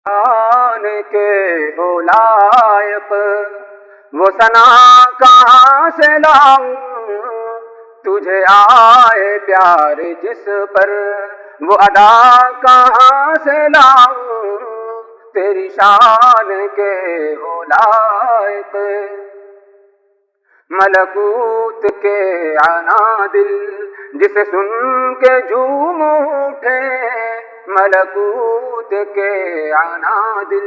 آنے کے ہو لائق، وہ ثنا کہاں سے لاؤں تجھے آئے پیار جس پر، وہ ادا کہاں سے لاؤں تیری شان کے ہو لائق۔ ملکوت کے عنادل جسے سن کے جھوم اٹھے، ملکوت کے عنادل،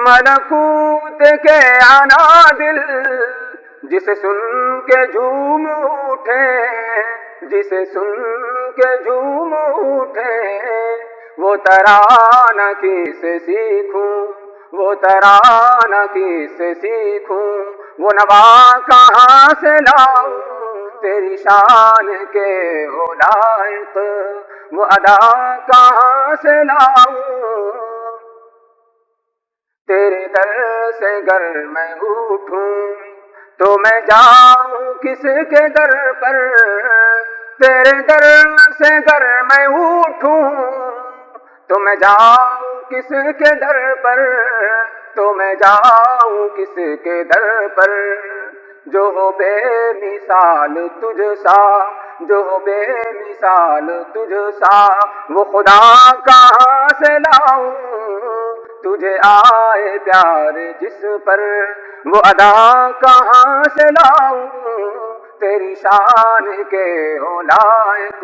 ملکوت کے عنادل جسے سن کے جھوم اٹھے، جسے سن کے جھوم اٹھے، وہ ترانہ کس سے سیکھوں، وہ ترانہ کس سے سیکھوں، وہ نوا کہاں سے لاؤں تیری شان کے ہو لائق، وہ ادا کہاں سے لاؤں تیرے در سے گر میں اٹھوں تو میں جاؤں کس کے در پر، تیرے در سے گر میں اٹھوں تو میں جاؤں کس کے در پر، تو میں جاؤں کس کے در پر، جو ہو بے مثال تجھ سا، جو ہو بے مثال تجھ سا، وہ خدا کہاں سے لاؤں تجھے آئے پیار جس پر، وہ ادا کہاں سے لاؤں تیری شان کے ہو لائق۔